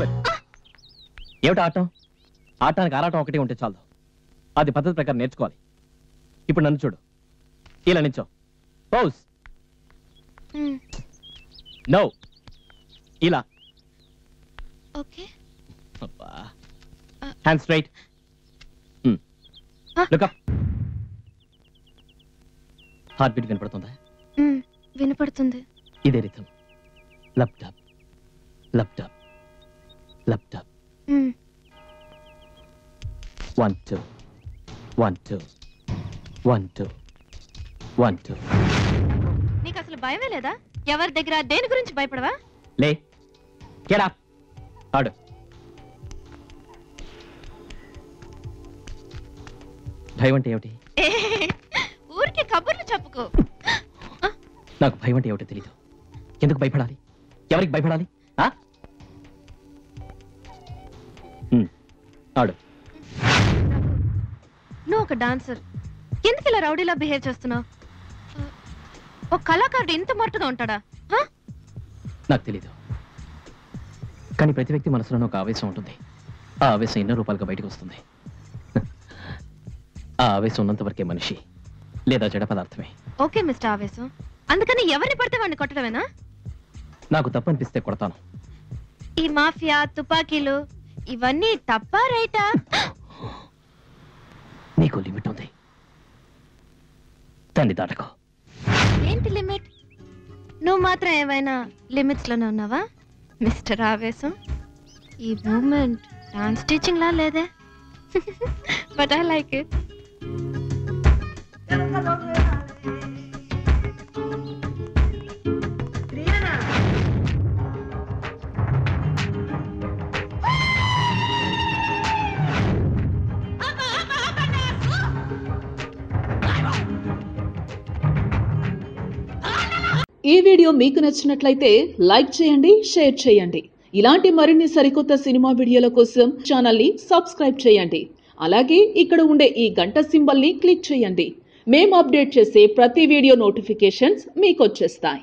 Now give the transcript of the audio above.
Good. ఏమిటి atom? ఆటానికి ఆరాటం ఒకటి ఉంటే చాలు. అది పద్ధతి ప్రకారం నేర్చుకోవాలి. ఇప్పుడు నన్ను చూడు, ఇలా నించో. పౌజ్. నో, ఇలా. Okay. Hand straight. Look up. Heart beat వినపడుతుందా? వినపడుతుంది. ఇదే రిథం. లప్ టప్ లప్ టప్ లప్ టప్. 1 2 1 2 1 2 1 2. నీకు అసలు భయమే లేదా? ఎవరి దగ్గర దేని గురించి భయపడవా? లే, గెట్ అప్, ఆడు. భయం అంటే ఏమిటి? ఊరికి కబుర్లు చెప్పుకో. నాకు భయం అంటే ఏమిటో తెలీదు. ఎందుకు భయపడాలి? ఎవరికి భయపడాలి? ఆడు. నువ్వు ఒక డాన్సర్, ఎందుకు ఇలా రౌడీలా బిహేవ్ చేస్తున్నావు? ఒక కళాకారుడు ఇంత మొరటుగా ఉంటాడా? నాకు తెలీదు, కానీ ప్రతి వ్యక్తి మనసులోనే ఒక ఆవేశం ఉంటుంది. ఆ ఆవేశం ఎన్నో రూపాయలుగా బయటకు వస్తుంది. ఆ ఆవేశం ఉన్నంత వరకే మనిషి లేదా జడ పదార్థమే. ఓకే మిస్టర్ ఆవేశం, అందుకని ఎవరిని పడితే వాడిని కొట్టడమేనా? నాకు తప్పనిపిస్తే కొడతాను. ఈ మాఫియా, తుపాకీలు ఇవన్నీ తప్పా రైటా? నీకు లిమిట్ ఉంది, దాన్ని దాటకో. ఏంటి లిమిట్? నువ్వు మాత్రం ఏమైనా లిమిట్స్ లోనే ఉన్నావా మిస్టర్ ఆవేశం? ఈ మూమెంట్ డాన్స్ టీచింగ్ లా లేదే, బట్ ఐ లైక్ ఇట్. ఈ వీడియో మీకు నచ్చినట్లయితే లైక్ చేయండి, షేర్ చేయండి. ఇలాంటి మరిన్ని సరికొత్త సినిమా వీడియోల కోసం ఛానల్ ని సబ్స్క్రైబ్ చేయండి. అలాగే ఇక్కడ ఉండే ఈ గంట సింబల్ ని క్లిక్ చేయండి. మేము అప్డేట్ చేసే ప్రతి వీడియో నోటిఫికేషన్స్ మీకు వచ్చేస్తాయి.